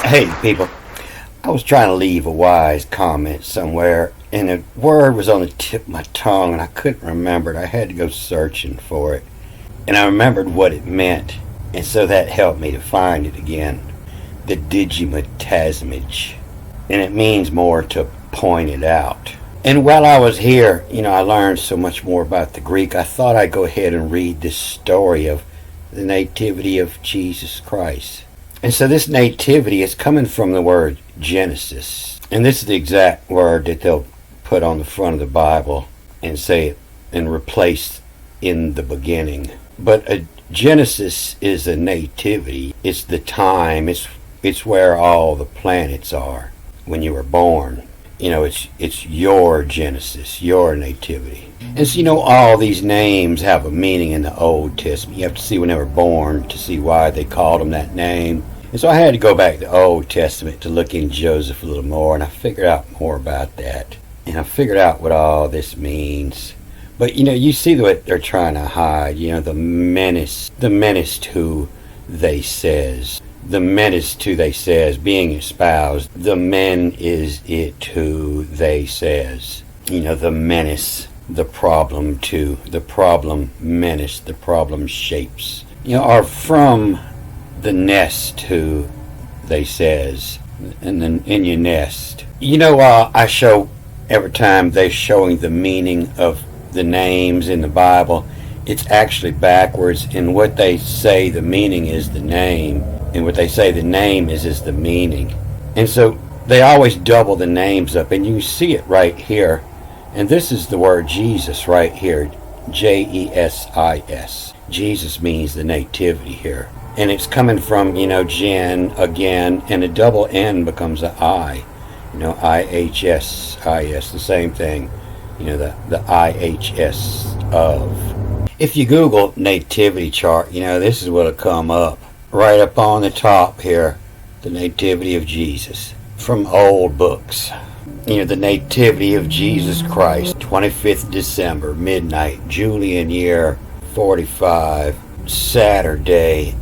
Hey, people. I was trying to leave a wise comment somewhere, and a word was on the tip of my tongue, and I couldn't remember it. I had to go searching for it. And I remembered what it meant, and so that helped me to find it again. The digimetasmage. And it means more to point it out. And while I was here, I learned so much more about the Greek. I thought I'd go ahead and read this story of the nativity of Jesus Christ. And so this nativity is coming from the word Genesis. And this is the exact word that they'll put on the front of the Bible and say it and replace in the beginning. But a Genesis is a nativity. It's the time. It's where all the planets are when you were born. It's your Genesis, your nativity. And so, all these names have a meaning in the Old Testament. You have to see when they were born to see why they called them that name. And so I had to go back to the Old Testament to look in Joseph a little more, and I figured out more about that. And I figured out what all this means. But, you see what they're trying to hide, the menace to they says. The menace to they says, being espoused. The men is it who they says. The menace, the problem to, the problem menace, the problem shapes. Are from the nest who they says, and then in your nest. I show every time they're showing the meaning of the names in the Bible, it's actually backwards. And what they say the meaning is the name, and what they say the name is the meaning. And so they always double the names up, and you see it right here. And this is the word Jesus right here, J-E-S-I-S. Jesus means the nativity here. And it's coming from, gen, again, and a double N becomes an I. I-H-S-I-S, the same thing. The I-H-S of. If you Google nativity chart, this is what'll come up. Right up on the top here, the nativity of Jesus. From old books. The nativity of Jesus Christ, 25th December, midnight, Julian year 45, Saturday,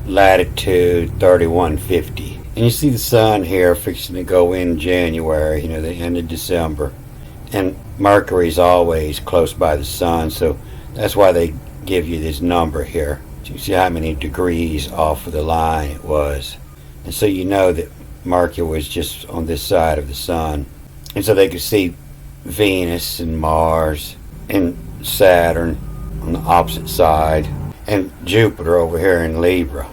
latitude 3150. And you see the sun here fixing to go in January, the end of December. And Mercury's always close by the sun, so that's why they give you this number here. So you see how many degrees off of the line it was. And so you know that Mercury was just on this side of the sun. And so they could see Venus and Mars and Saturn on the opposite side, and Jupiter over here in Libra.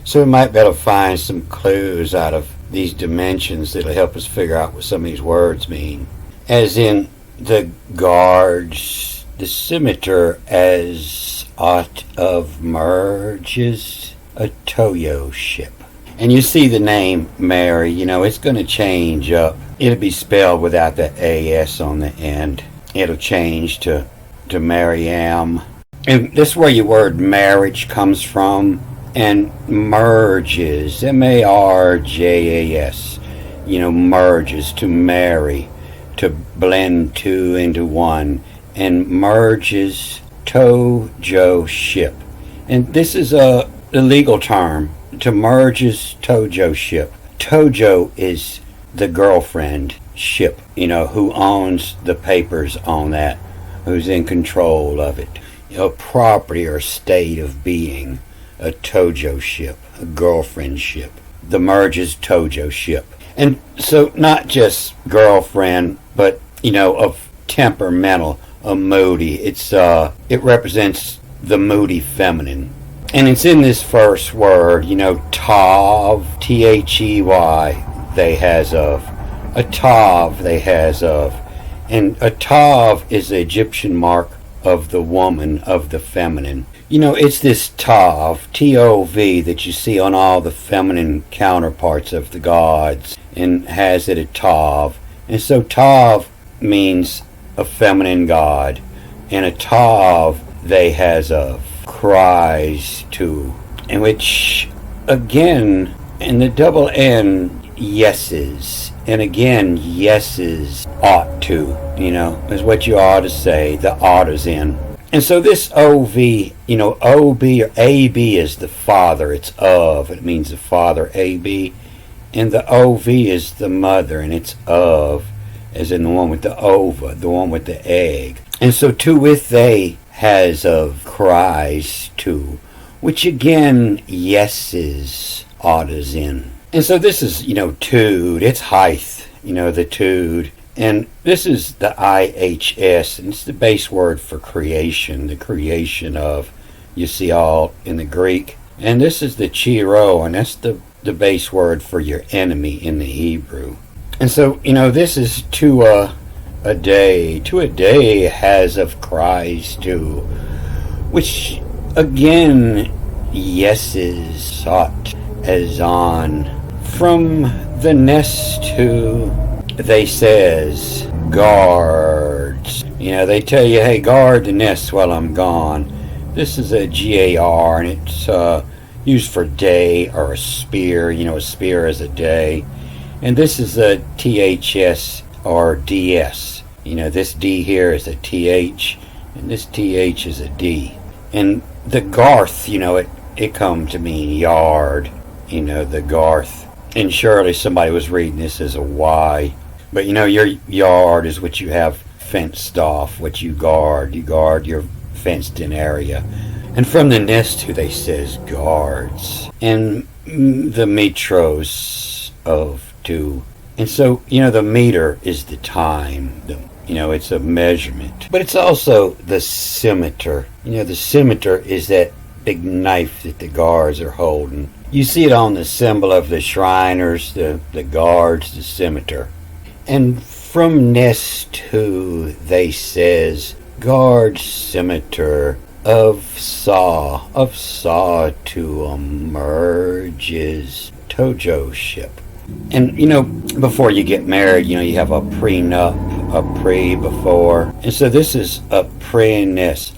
So we might be able to find some clues out of these dimensions that'll help us figure out what some of these words mean. As in the guards, the scimitar as aught of merges, a toyo ship. And you see the name Mary, it's going to change up. It'll be spelled without the AS on the end. It'll change to Mariam. And this is where your word marriage comes from. And merges, M-A-R-J-A-S, merges, to marry, to blend two into one. And merges, tojo ship. And this is a legal term. To merge is tojo ship. Tojo is the girlfriend ship, who owns the papers on that, who's in control of it. Property or state of being. A tojo ship, a girlfriend ship. The merge is tojo ship. And so not just girlfriend, but, of temperamental, a moody. It represents the moody feminine. And it's in this first word, tav, T-H-E-Y, they has of. A tav, they has of. And a tav is the Egyptian mark of the woman, of the feminine. It's this tav, T-O-V, that you see on all the feminine counterparts of the gods, and has it a tav. And so tav means a feminine god, and a tav, they has of. Cries to, in which, again, in the double N, yeses, and again, yeses ought to, is what you ought to say, the ought is in. And so this O-V, O-B or A-B is the father, it's of, it means the father, A-B, And the OV is the mother, and it's of, as in the one with the ova, the one with the egg. And so to with they has of cries to, which again yeses autas in. And so this is, tude, it's height, the tude. And this is the IHS, and it's the base word for creation, the creation of, you see all in the Greek. And this is the chiro, and that's the base word for your enemy in the Hebrew. And so, this is to a day has of cries to, which again, yeses sought as on. From the nest to, they says, guards. They tell you, hey, guard the nest while I'm gone. This is a GAR, and it's used for day or a spear. A spear is a day. And this is a THS or DS. This D here is a TH, and this TH is a D. And the garth, it come to mean yard, the garth. And surely somebody was reading this as a Y. But your yard is what you have fenced off, what you guard. You guard your fenced in area. And from the nest to, they says guards. And the metros of to. And so, the meter is the time. It's a measurement. But it's also the scimitar. The scimitar is that big knife that the guards are holding. You see it on the symbol of the Shriners, the guards, the scimitar. And from nest to, they says, guard scimitar of saw to emerges Tojo ship. And before you get married, you have a prenup, a pre before. And so this is apprentice,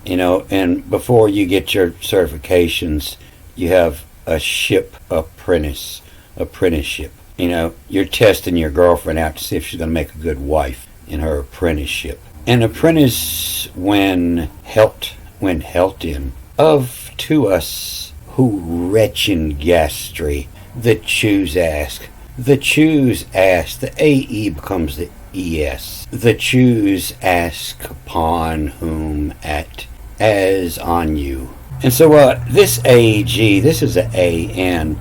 and before you get your certifications, you have a ship apprenticeship. You're testing your girlfriend out to see if she's going to make a good wife in her apprenticeship. An apprentice when helped in, of to us who wretched gastry, the choose ask. The choose ask, the AE becomes the ES. The choose ask upon whom at, as on you. And so this AG, this is an AN.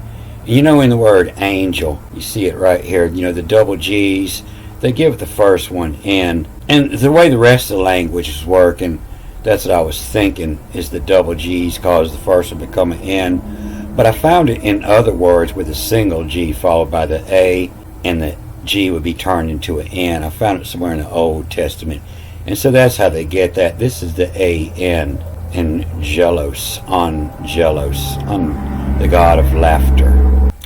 In the word angel, you see it right here, the double G's, they give the first one N. And the way the rest of the language is working, that's what I was thinking, is the double G's cause the first one become an N. But I found it in other words with a single G followed by the A, and the G would be turned into an N. I found it somewhere in the Old Testament. And so that's how they get that. This is the AN, and Jelos, on the god of laughter.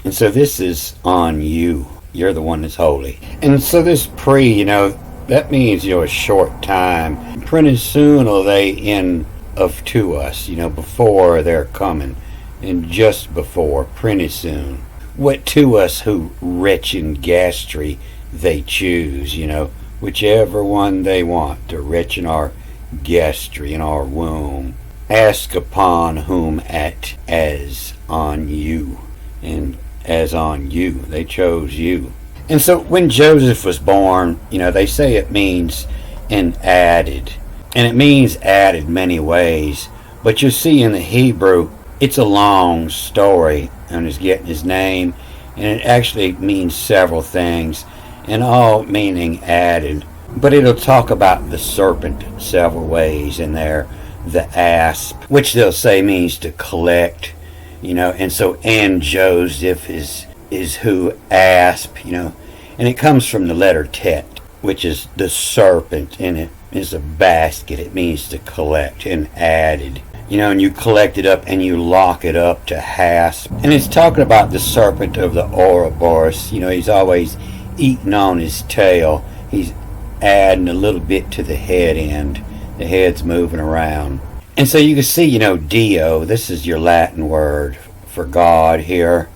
And so this is on you. You're the one that's holy. And so this pre, that means, a short time. Pretty soon are they in of to us, before they're coming. And just before, pretty soon. What to us who wretched gastry they choose, whichever one they want to wretch in our gastry, in our womb. Ask upon whom at, as on you. And as on you. They chose you. And so when Joseph was born, they say it means and added. And it means added many ways. But you see in the Hebrew, it's a long story on his getting his name. And it actually means several things. And all meaning added. But it'll talk about the serpent several ways in there. The asp, which they'll say means to collect. And so, and Joseph is who asp, and it comes from the letter tet, which is the serpent, and it is a basket. It means to collect, and added, and you collect it up and you lock it up to hasp. And it's talking about the serpent of the Ouroboros. He's always eating on his tail. He's adding a little bit to the head end. The head's moving around. And so you can see, Dio, this is your Latin word for God here.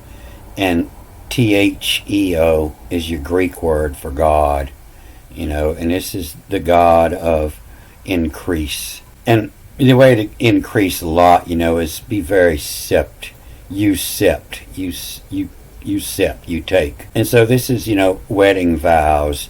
And THEO is your Greek word for God. And this is the God of increase. And the way to increase a lot, is be very sept. You you take. And so this is, wedding vows.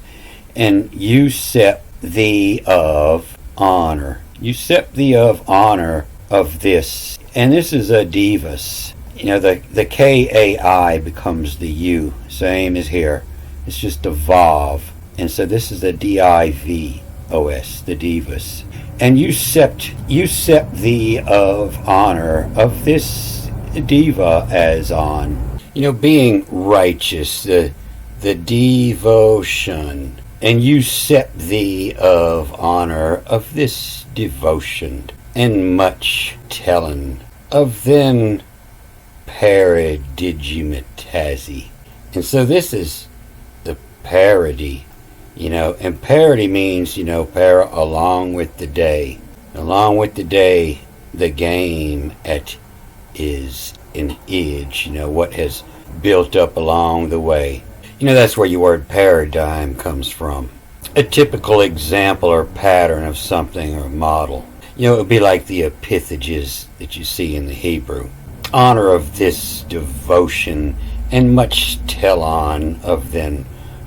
And you sep thee of honor. You sep thee of honor of this. And this is a divus. The K-A-I becomes the U. Same as here. It's just a vav. And so this is the D-I-V-O-S, the divus. And you sept thee of honor of this diva as on. Being righteous, the devotion. And you sept thee of honor of this devotion. And much telling of then paradigmatazi. And so this is the parody. And parody means, para along with the day. Along with the day, the game at is an age, what has built up along the way. That's where your word paradigm comes from. A typical example or pattern of something or model. It would be like the epithages that you see in the Hebrew. Honor of this devotion and much tell on of then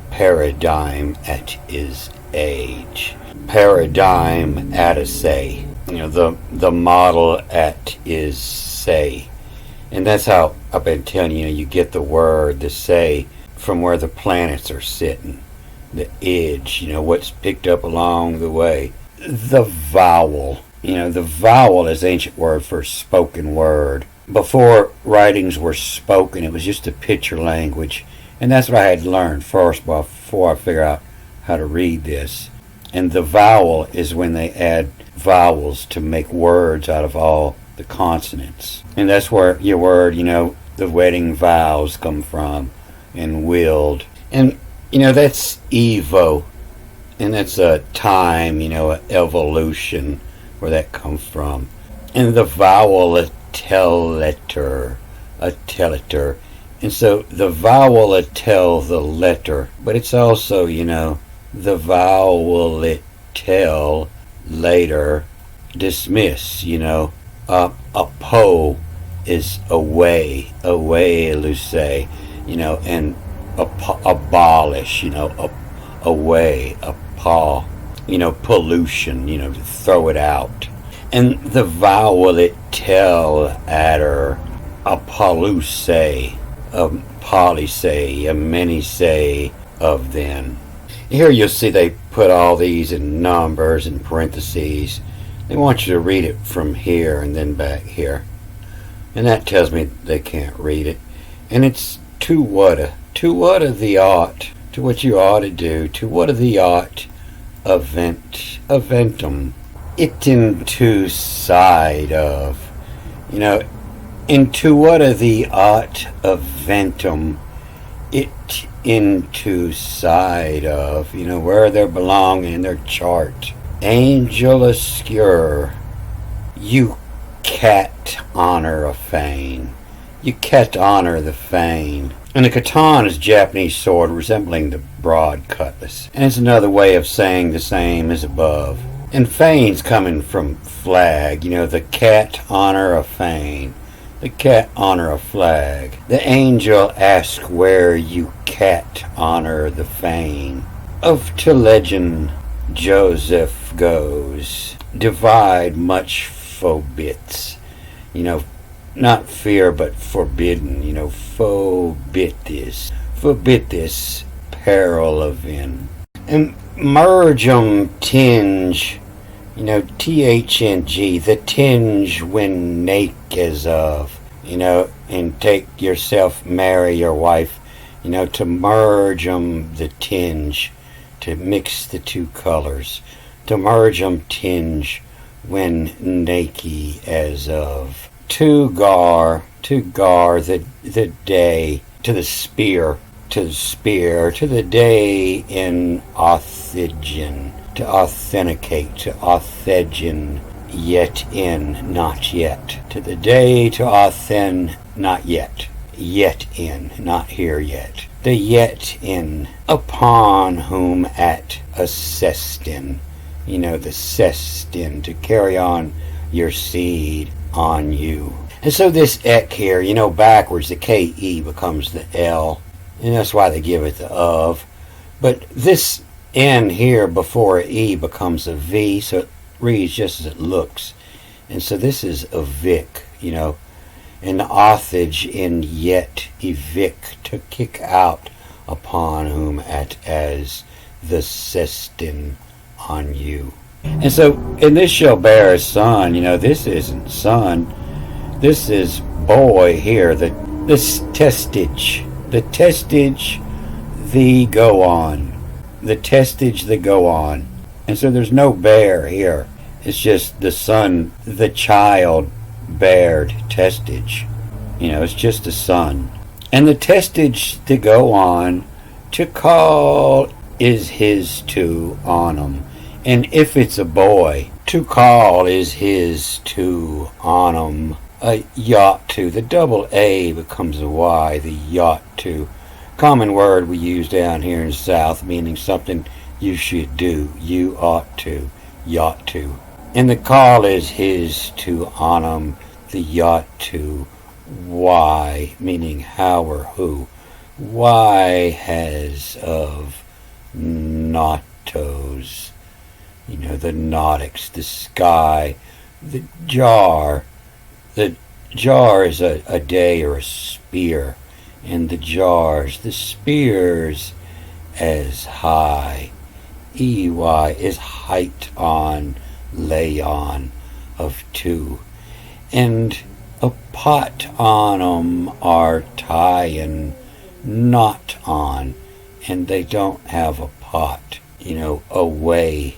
paradigm at his age. Paradigm at a say. The model at is say. And that's how I've been telling you get the word, the say, from where the planets are sitting. The edge, what's picked up along the way. The vowel. The vowel is an ancient word for spoken word. Before writings were spoken, it was just a picture language. And that's what I had learned first before I figure out how to read this. And the vowel is when they add vowels to make words out of all the consonants. And that's where your word, the wedding vows come from. And willed. And, that's Evo. And that's a time, a evolution where that comes from. And the vowel, a teleter. And so the vowel it tell the letter, but it's also, the vowel it tell later dismiss, a po is away, loose, and abolish, away, a paw, pollution, to throw it out. And the vowel it tell adder, a polluce, a poly-say, a many-say of then. Here you'll see they put all these in numbers and parentheses. They want you to read it from here and then back here. And that tells me they can't read it. And it's to what the ought, to what you ought to do, to what the ought, eventum, it into side of, into what the ought, eventum, it into side of, where they belong in their chart. Angel obscure, you cat honor a fane. You cat honor the fane. And the katana is a Japanese sword resembling the broad cutlass. And it's another way of saying the same as above. And fane's coming from flag. The cat honor a fane. The cat honor a flag. The angel asks where you cat honor the fane. Of to legend Joseph goes. Divide much forbits. Not fear but forbidden. Forbid this. Forbid this peril of in. And merge tinge. THNG, the tinge when nake as of, and take yourself, marry your wife, to merge the tinge, to mix the two colors, to merge tinge when nakey as of. To gar, the day, to the spear, to the day in authigen. To authenticate, to authegen, yet in, not yet. To the day, to authen, not yet. Yet in, not here yet. The yet in, upon whom at a cestin. The cestin, to carry on your seed on you. And so this ek here, backwards, the ke becomes the l, and that's why they give it the of. But this n here before e becomes a v, so it reads just as it looks. And so this is a vic, and the authage in yet evic, to kick out upon whom as the cestin on you. And so, and this shall bear a son, this isn't son, this is boy here, this testage, the testage, the go on, the testage, the go on. And so there's no bear here, it's just the son, the child bared testage, it's just a son. And the testage to go on, to call is his to onum. And if it's a boy, to call is his to onum. A yacht to, the double A becomes a Y, the yacht to. Common word we use down here in the South, meaning something you should do, you ought to, yacht to. And the call is his to onum, the yacht to why, meaning how or who. Why has of natos, the nautics, the sky, the jar. The jar is a day or a spear, and the jars, the spears, as high. EY is height on, lay on, of two. And a pot on 'em are tying not on, and they don't have a pot, a weight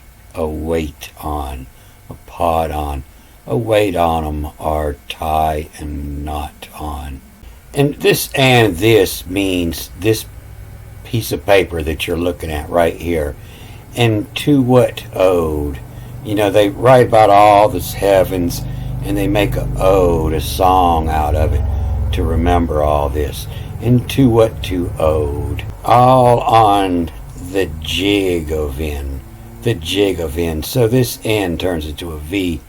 on, a pot on. A weight on 'em are tie and not on. And this and this means this piece of paper that you're looking at right here. And to what ode? They write about all this heavens, and they make a ode, a song out of it to remember all this. And to what to ode? All on the jig of in. The jig of in. So this N turns into a V,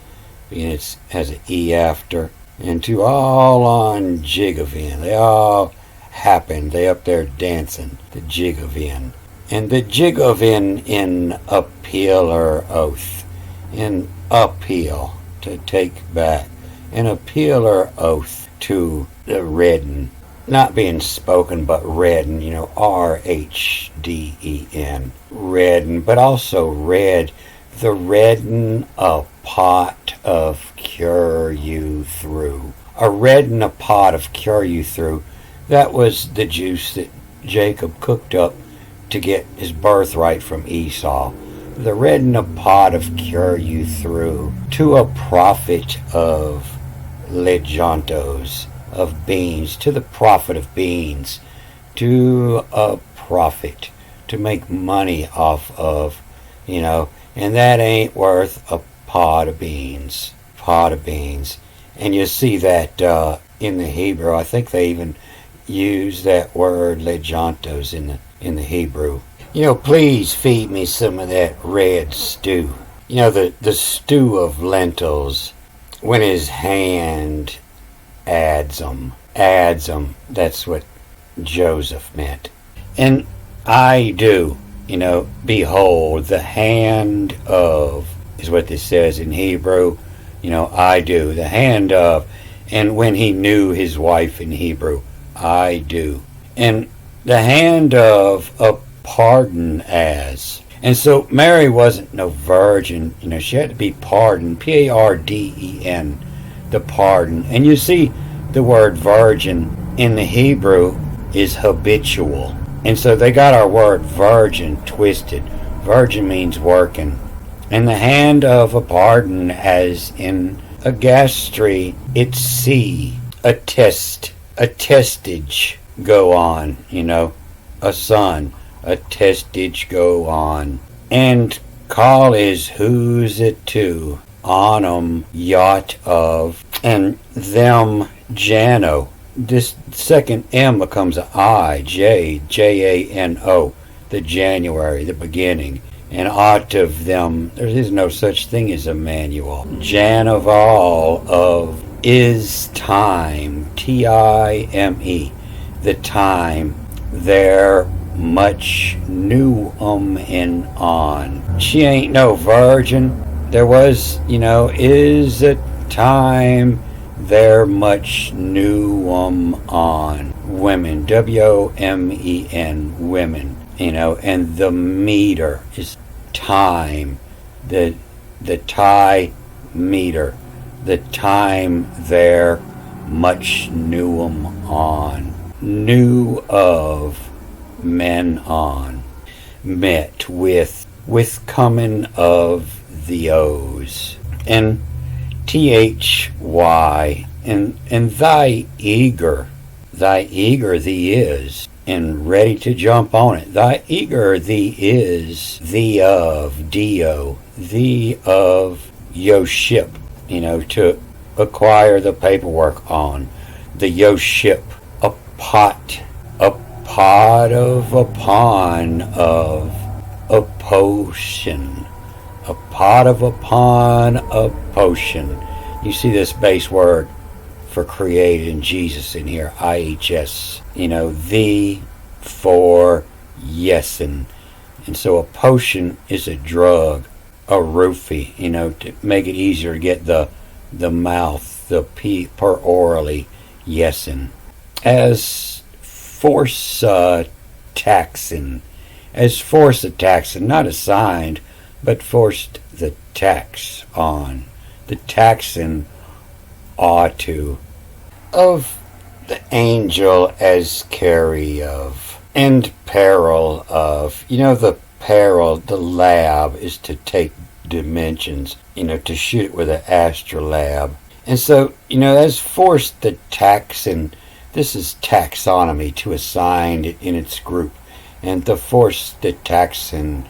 and it has an E after. And to all on jig of in. They all happen. They up there dancing. The jig of in. And the jig of in appeal or oath. In appeal, to take back. An appeal or oath to the redden. Not being spoken, but redden, RHDEN. Redden, but also red. The redden a pot of cure you through. A redden a pot of cure you through. That was the juice that Jacob cooked up to get his birthright from Esau. The redden a pot of cure you through. To a prophet of lejontos, of beans, to the prophet of beans, to a prophet, to make money off of, and that ain't worth a pot of beans. And you see that in the Hebrew. I think they even use that word lejontos in the Hebrew. Please feed me some of that red stew. The stew of lentils, when his hand adds 'em. That's what Joseph meant. And I do, behold, the hand of, is what this says in Hebrew. I do, the hand of. And when he knew his wife in Hebrew, I do. And the hand of a pardon as. And so Mary wasn't no virgin, she had to be pardoned, P-A-R-D-E-N, the pardon. And you see the word virgin in the Hebrew is habitual. And so they got our word virgin twisted. Virgin means working. And the hand of a pardon, as in a gastry, it's C, a test, a testage go on, a son, a testage go on. And call is who's it to, on 'em, yacht of, and them, Jano. This second M becomes an I, J-A-N-O, the January, the beginning. And ought of them, there is no such thing as Emmanuel. Jan of all of is time, Time, the time, there much new and on. She ain't no virgin. There was, is a time, there much new on. Women, WOMEN, women, and the meter is time, the tie meter, the time there much new on. New of men on. Met with coming of the O's. And THY, and thy eager thee is, and ready to jump on it. Thy eager thee is, thee of Dio, thee of yo ship, to acquire the paperwork on. The yo ship, a pot of a pawn of a potion. A pot of a pawn of potion. You see this base word for created in Jesus in here, IHS. The for yesin. And so a potion is a drug, a roofie, to make it easier to get the mouth, the P per orally, yesin. As force taxing. As force taxing, not assigned, but forced the tax on. The taxing ought to. Of the angel as carry of. And peril of. The peril, the lab, is to take dimensions, to shoot it with an astrolabe. And so, as forced the taxing, this is taxonomy, to assign it in its group. And the force the taxing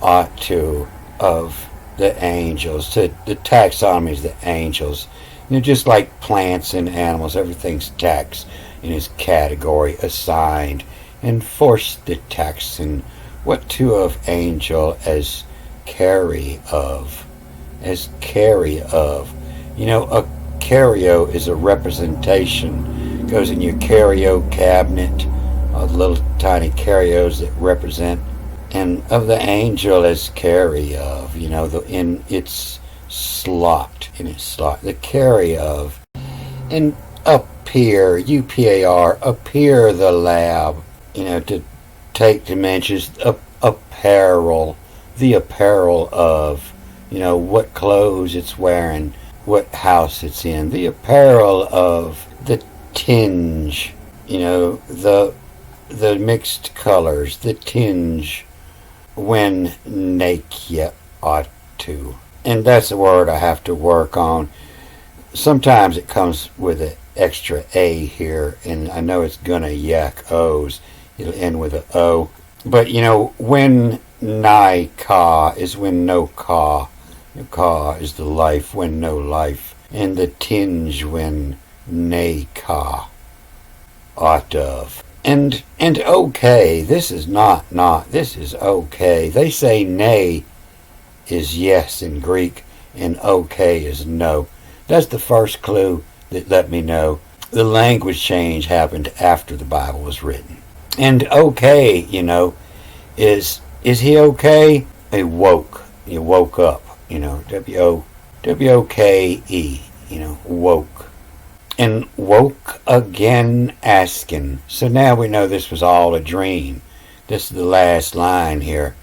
ought to of the angels. The taxonomy is the angels. Just like plants and animals, everything's taxed in its category assigned. And force the taxing, what to of angel as carry of. As carry of. A cario is a representation. It goes in your cario cabinet. Little tiny carios that represent. And of the angel as carry of, in its slot, the carry of. And appear, UPAR, appear the lab, to take dimensions, apparel, the apparel of, what clothes it's wearing, what house it's in, the apparel of, the tinge, the mixed colors, the tinge, when naked ought to. And that's a word I have to work on. Sometimes it comes with an extra A here, and I know it's gonna yak O's. It'll end with an O. But when nigh ka is when no ka. Ka is the life when no life. And the tinge when nay ka ought of. And okay, this is not, this is okay. They say nay is yes in Greek, and okay is no. That's the first clue that let me know the language change happened after the Bible was written. And okay, is he okay? He woke. You woke up, W-O-K-E, woke. And woke again asking. So now we know this was all a dream. This is the last line here.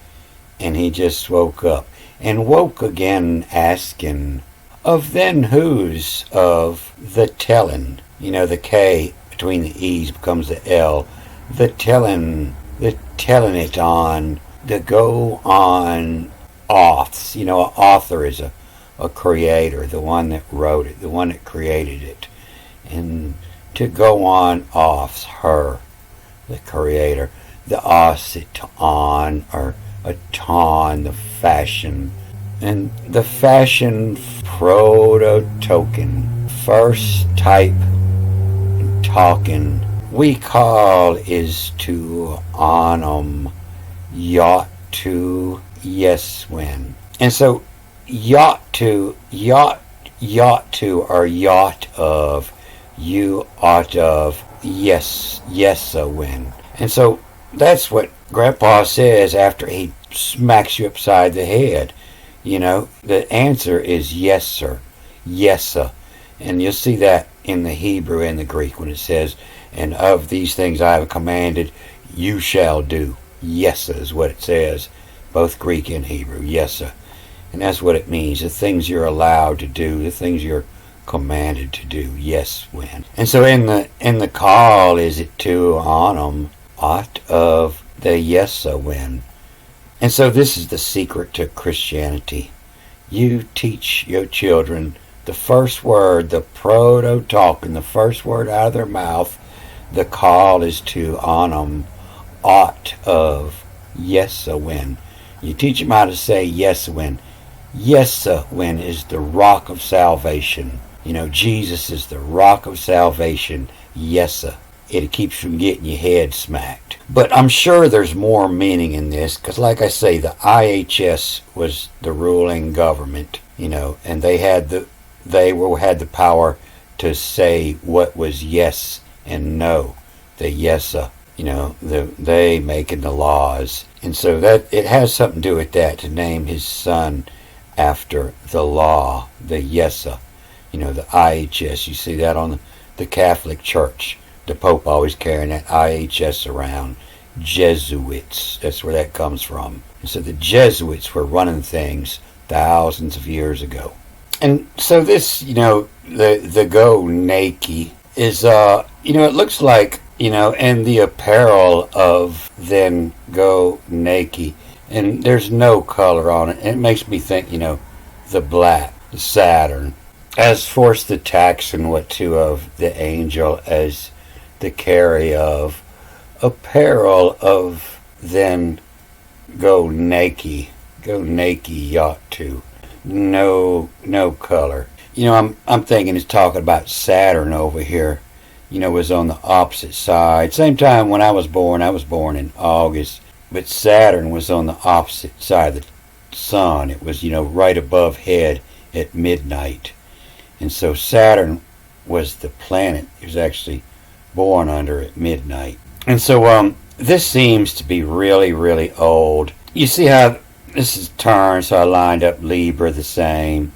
And he just woke up. And woke again asking. Of then whose of the telling. The K between the E's becomes the L. The telling it on. The go on auths. An author is a creator. The one that wrote it. The one that created it. And to go on offs her, the creator, the os it on, or a ton, the fashion, and the fashion proto token, first type talking, we call is to on yacht to yes when. And so yacht yacht to or yacht of, you ought of, Jesou. And so that's what Grandpa says after he smacks you upside the head. The answer is yes, sir. Jesou. And you'll see that in the Hebrew and the Greek when it says, and of these things I have commanded, you shall do. Jesou is what it says, both Greek and Hebrew. Jesou. And that's what it means. The things you're allowed to do, the things you're commanded to do. Yes, when. And so in the call is it to Anam, ought of the Jesou when. And so this is the secret to Christianity. You teach your children the first word, the proto-talk, and the first word out of their mouth, the call is to Anam, ought of Jesou when. You teach them how to say Jesou when. Jesou when is the rock of salvation. Jesus is the rock of salvation. Jesou. It keeps from getting your head smacked. But I'm sure there's more meaning in this, because like I say, the IHS was the ruling government, and they had the power to say what was yes and no. The Jesou, they making the laws. And so that it has something to do with that, to name his son after the law, the Jesou. The IHS, you see that on the Catholic Church. The Pope always carrying that IHS around. Jesuits, that's where that comes from. And so the Jesuits were running things thousands of years ago. And so this, the go naked is, it looks like, and the apparel of then go naked. And there's no color on it. It makes me think, the black, the Saturn. As force the taxon, what to of the angel as the carry of apparel of then go naked yacht to no color. I'm thinking it's talking about Saturn over here, was on the opposite side. Same time when I was born in August, but Saturn was on the opposite side of the sun. It was right above head at midnight. And so Saturn was the planet he was actually born under at midnight. And so this seems to be really, really old. You see how this is turned, so I lined up Libra the same.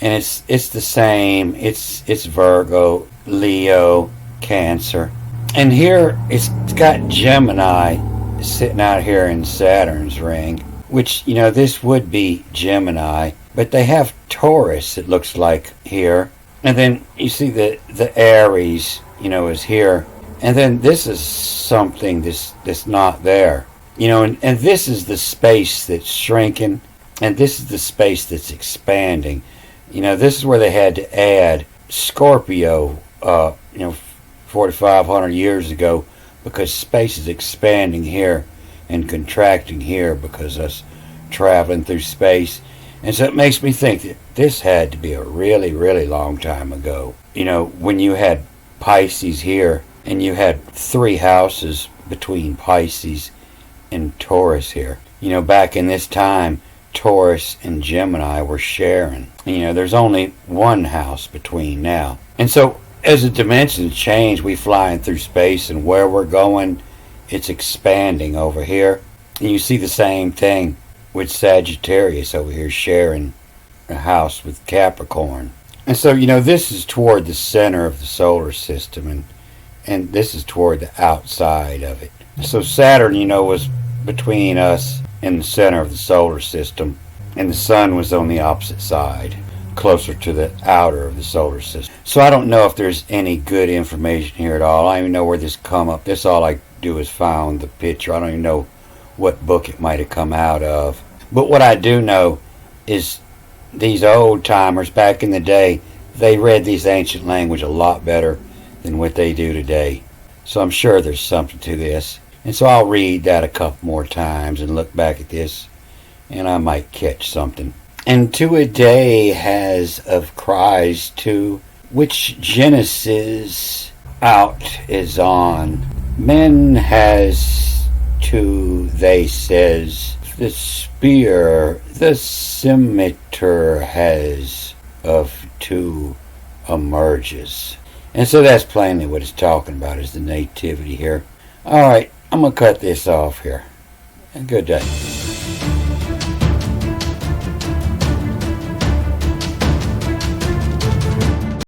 And it's the same. It's Virgo, Leo, Cancer. And here it's got Gemini sitting out here in Saturn's ring, which, this would be Gemini. But they have Taurus, it looks like, here. And then you see the Aries, is here. And then this is something that's not there. And this is the space that's shrinking. And this is the space that's expanding. This is where they had to add Scorpio, 4,500 years ago, because space is expanding here and contracting here because us traveling through space. And so it makes me think that this had to be a really, really long time ago. When you had Pisces here, and you had 3 houses between Pisces and Taurus here. Back in this time, Taurus and Gemini were sharing. There's only 1 house between now. And so as the dimensions change, we flying through space, and where we're going, it's expanding over here. And you see the same thing with Sagittarius over here sharing a house with Capricorn. And so, this is toward the center of the solar system, and this is toward the outside of it. So Saturn, was between us and the center of the solar system, and the sun was on the opposite side, closer to the outer of the solar system. So I don't know if there's any good information here at all. I don't even know where this come up. This all I do is found the picture. I don't even know what book it might have come out of. But what I do know is these old timers back in the day, they read these ancient language a lot better than what they do today. So I'm sure there's something to this. And so I'll read that a couple more times and look back at this, and I might catch something. And to a day has of cries to which Genesis out is on. Men has to, they says, the spear, the scimitar has of two emerges. And so that's plainly what it's talking about, is the nativity here. Alright, I'm going to cut this off here. And good day.